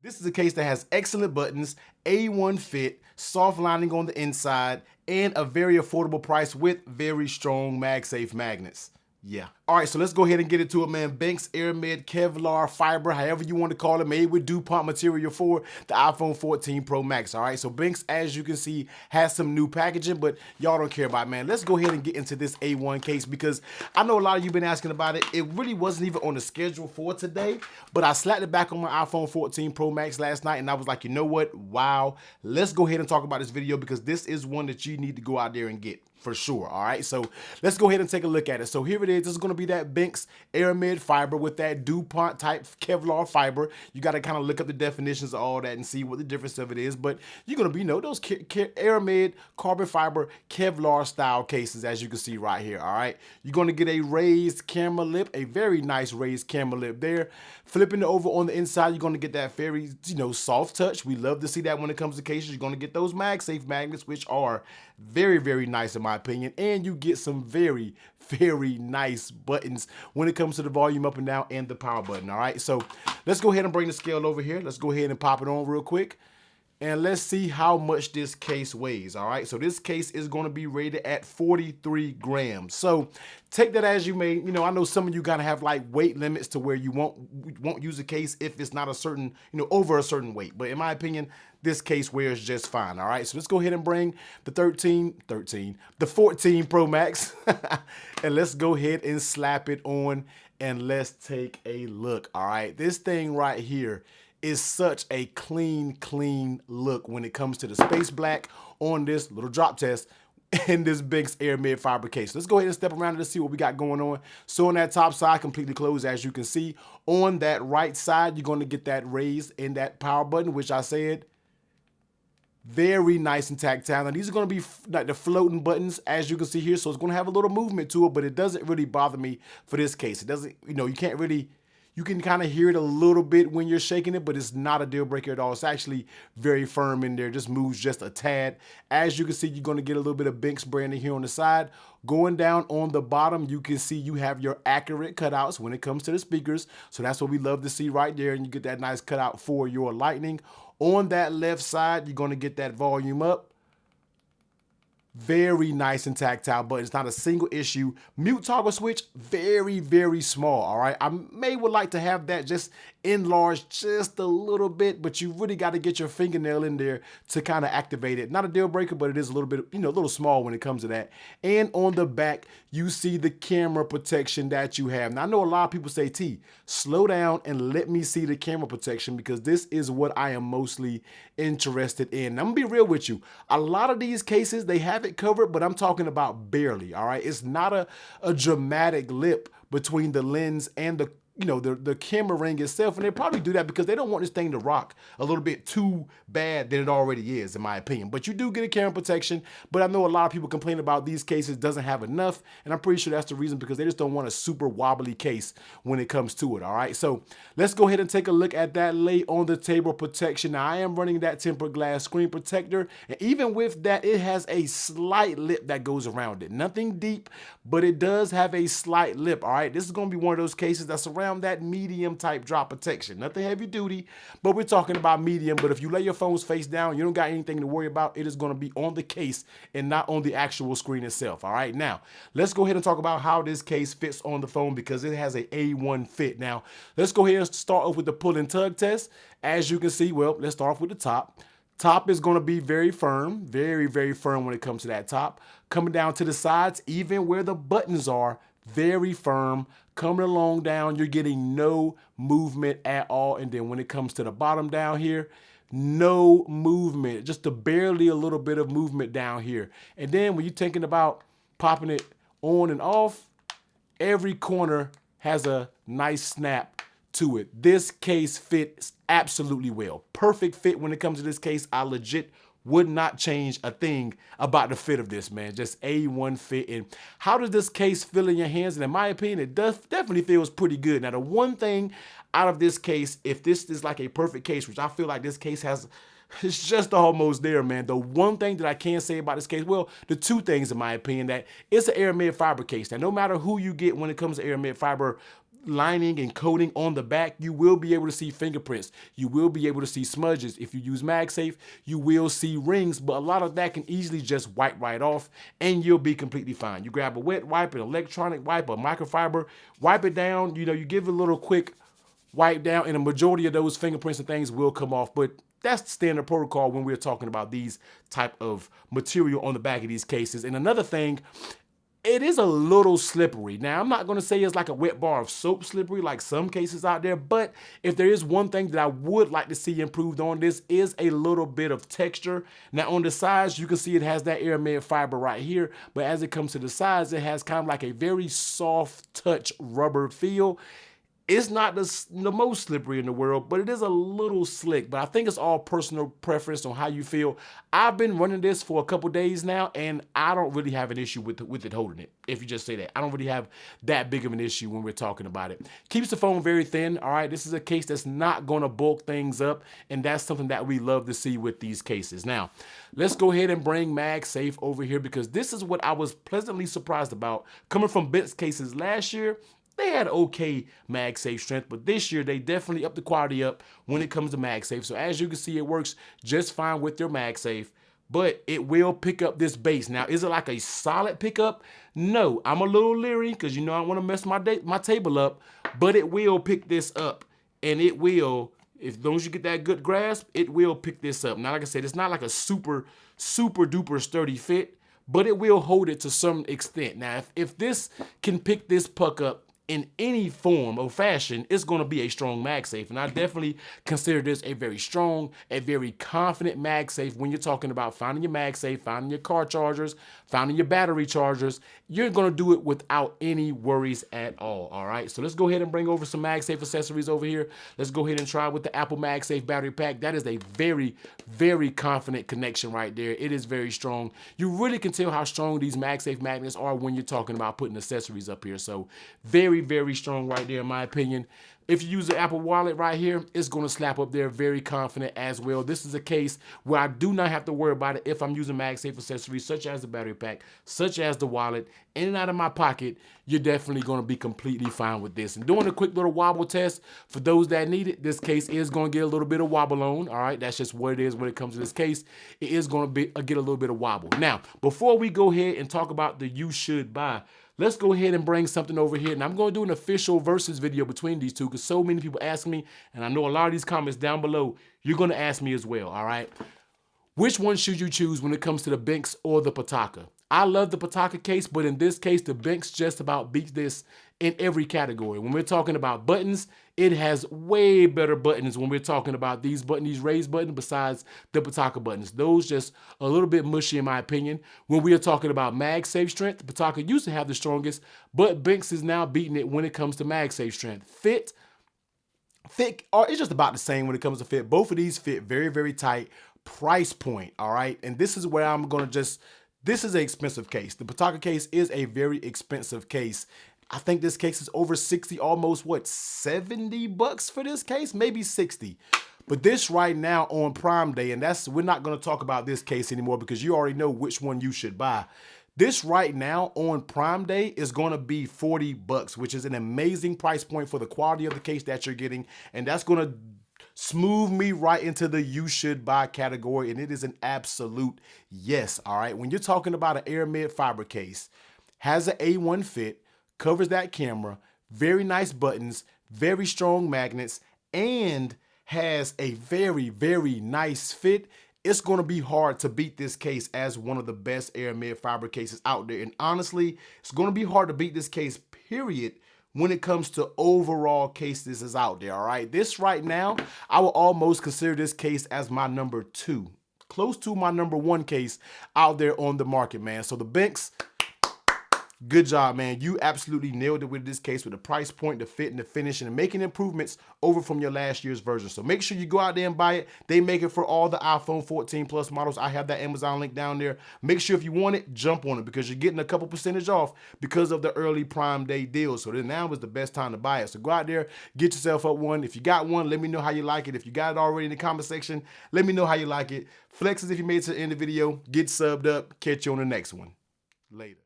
This is a case that has excellent buttons, A1 fit, soft lining on the inside, and a very affordable price with very strong MagSafe magnets. Yeah. All right, so let's go ahead and get into it, man. Benks Aramid Kevlar fiber, however you want to call it, made with DuPont material for the iPhone 14 Pro Max. All right, so Benks, as you can see, has some new packaging, but y'all don't care about it, man. Let's go ahead and get into this A1 case because I know a lot of you been asking about it. It really wasn't even on the schedule for today, but I slapped it back on my iPhone 14 Pro Max last night, and I was like, you know what? Wow, let's go ahead and talk about this video because this is one that you need to go out there and get. For sure. All right, so let's go ahead and take a look at it. So here it is. This is going to be that Benks Aramid fiber with that DuPont type Kevlar fiber. You got to kind of look up the definitions of all that and see what the difference of it is. But you're going to be, those Aramid carbon fiber Kevlar style cases, as you can see right here. All right, you're going to get a raised camera lip, a very nice raised camera lip there. Flipping it over on the inside, you're going to get that very, soft touch. We love to see that when it comes to cases. You're going to get those MagSafe magnets, which are very, very nice in my opinion, and you get some very, very nice buttons when it comes to the volume up and down and the power button. All right, so let's go ahead and bring the scale over here. Let's go ahead and pop it on real quick, and let's see how much this case weighs. All right, so this case is going to be rated at 43 grams. So take that as you may. I know some of you gotta have like weight limits to where you won't use a case if it's not a certain, over a certain weight. But in my opinion, this case wears just fine. All right, so let's go ahead and bring the 14 Pro Max, and let's go ahead and slap it on, and let's take a look. All right, this thing right here is such a clean look when it comes to the space black on this little drop test in this Benks Aramid fiber case. Let's go ahead and step around and see what we got going on. So on that top side, completely closed, as you can see. On that right side, you're going to get that raise in that power button, which I said, very nice and tactile. Now these are going to be like the floating buttons, as you can see here. So it's going to have a little movement to it, but it doesn't really bother me for this case. It doesn't, you can't really, you can kind of hear it a little bit when you're shaking it, but it's not a deal breaker at all. It's actually very firm in there, just moves just a tad. As you can see, you're going to get a little bit of Benks branding here on the side. Going down on the bottom, you can see you have your accurate cutouts when it comes to the speakers. So that's what we love to see right there. And you get that nice cutout for your lightning. On that left side, you're going to get that volume up. Very nice and tactile, but it's not a single issue. Mute toggle switch, very, very small, all right? I would like to have that just enlarged just a little bit, but you really got to get your fingernail in there to kind of activate it. Not a deal breaker, but it is a little bit, a little small when it comes to that. And on the back, you see the camera protection that you have. Now, I know a lot of people say, T, slow down and let me see the camera protection because this is what I am mostly interested in. I'm gonna be real with you. A lot of these cases, they have it covered, but I'm talking about barely, all right? It's not a dramatic lip between the lens and the the camera ring itself, and they probably do that because they don't want this thing to rock a little bit too bad than it already is, in my opinion. But you do get a camera protection, but I know a lot of people complain about these cases doesn't have enough, and I'm pretty sure that's the reason because they just don't want a super wobbly case when it comes to it, all right? So let's go ahead and take a look at that lay on the table protection. Now, I am running that tempered glass screen protector, and even with that, it has a slight lip that goes around it. Nothing deep, but it does have a slight lip, all right? This is gonna be one of those cases that's around that medium type drop protection. Nothing heavy duty, but we're talking about medium. But if you lay your phones face down, you don't got anything to worry about. It is going to be on the case and not on the actual screen itself. All right, now let's go ahead and talk about how this case fits on the phone because it has a A1 fit. Now let's go ahead and start off with the pull and tug test. As you can see, well, let's start off with the top. Top is going to be very firm, very, very firm when it comes to that top. Coming down to the sides, even where the buttons are, very firm. Coming along down, you're getting no movement at all. And then when it comes to the bottom down here, no movement, just barely a little bit of movement down here. And then when you're thinking about popping it on and off, every corner has a nice snap to it. This case fits absolutely well. Perfect fit when it comes to this case. I legit would not change a thing about the fit of this, man. Just A1 fit. And how does this case feel in your hands? And in my opinion, it definitely feels pretty good. Now, the one thing out of this case, if this is like a perfect case, which I feel like this case has, it's just almost there, man. The one thing that I can say about this case, well, the two things in my opinion, that it's an Aramid fiber case. Now, no matter who you get when it comes to Aramid fiber, lining and coating on the back, you will be able to see fingerprints. You will be able to see smudges. If you use MagSafe, you will see rings, but a lot of that can easily just wipe right off and you'll be completely fine. You grab a wet wipe, an electronic wipe, a microfiber, wipe it down, you know, you give it a little quick wipe down and a majority of those fingerprints and things will come off, but that's standard protocol when we're talking about these type of material on the back of these cases. And another thing, it is a little slippery. Now, I'm not going to say it's like a wet bar of soap slippery like some cases out there, but if there is one thing that I would like to see improved on this is a little bit of texture. Now, on the sides, you can see it has that Aramid fiber right here, but as it comes to the sides, it has kind of like a very soft touch rubber feel. It's not the most slippery in the world, but it is a little slick. But I think it's all personal preference on how you feel. I've been running this for a couple days now, and I don't really have an issue with it holding it, if you just say that. I don't really have that big of an issue when we're talking about it. Keeps the phone very thin, all right? This is a case that's not going to bulk things up, and that's something that we love to see with these cases. Now, let's go ahead and bring MagSafe over here because this is what I was pleasantly surprised about. Coming from Benks cases last year, they had okay MagSafe strength, but this year they definitely upped the quality up when it comes to MagSafe. So as you can see, it works just fine with their MagSafe, but it will pick up this base. Now, is it like a solid pickup? No, I'm a little leery because you know I want to mess my table up, but it will pick this up, and it will, as long as you get that good grasp, it will pick this up. Now, like I said, it's not like a super duper sturdy fit, but it will hold it to some extent. Now, if this can pick this puck up in any form or fashion, it's going to be a strong MagSafe. And I definitely consider this a very strong, a very confident MagSafe when you're talking about finding your MagSafe, finding your car chargers, finding your battery chargers. You're going to do it without any worries at all right? So let's go ahead and bring over some MagSafe accessories over here. Let's go ahead and try with the Apple MagSafe battery pack. That is a very, very confident connection right there. It is very strong. You really can tell how strong these MagSafe magnets are when you're talking about putting accessories up here. So very, very strong right there in my opinion. If you use the Apple Wallet right here, it's going to slap up there very confident as well. This is a case where I do not have to worry about it if I'm using MagSafe accessories such as the battery pack, such as the wallet, in and out of my pocket. You're definitely going to be completely fine with this. And doing a quick little wobble test for those that need it, this case is going to get a little bit of wobble on. All right, that's just what it is when it comes to this case. It is going to get a little bit of wobble. Now, before we go ahead and talk about the you should buy, let's go ahead and bring something over here. And I'm going to do an official versus video between these two because so many people ask me, and I know a lot of these comments down below, you're going to ask me as well, all right? Which one should you choose when it comes to the Benks or the Pitaka? I love the Pitaka case, but in this case, the Benks just about beats this in every category. When we're talking about buttons, it has way better buttons when we're talking about these raised buttons besides the Pitaka buttons. Those just a little bit mushy in my opinion. When we are talking about MagSafe strength, the Pitaka used to have the strongest, but Benks is now beating it when it comes to MagSafe strength. Fit, it's just about the same when it comes to fit. Both of these fit very, very tight. Price point, all right? And this is where I'm going to this is an expensive case. The Pitaka case is a very expensive case. I think this case is over 60, almost what, 70 bucks for this case? Maybe 60. But this right now on Prime Day, and we're not going to talk about this case anymore because you already know which one you should buy. This right now on Prime Day is going to be 40 bucks, which is an amazing price point for the quality of the case that you're getting. And that's going to smooth me right into the you should buy category, and it is an absolute yes, all right? When you're talking about an Aramid FIber case, has an A1 fit, covers that camera, very nice buttons, very strong magnets, and has a very, very nice fit, it's going to be hard to beat this case as one of the best Aramid FIber cases out there. And honestly, it's going to be hard to beat this case, period, when it comes to overall cases is out there, all right? This right now, I will almost consider this case as my number 2, close to my number 1 case out there on the market, man. So the Benks, good job, man. You absolutely nailed it with this case with the price point, the fit, and the finish, and making improvements over from your last year's version. So make sure you go out there and buy it. They make it for all the iPhone 14 Plus models. I have that Amazon link down there. Make sure if you want it, jump on it because you're getting a couple percentage off because of the early Prime Day deal. So then now is the best time to buy it. So go out there, get yourself up one. If you got one, let me know how you like it. If you got it already in the comment section, let me know how you like it. Flexes if you made it to the end of the video. Get subbed up. Catch you on the next one. Later.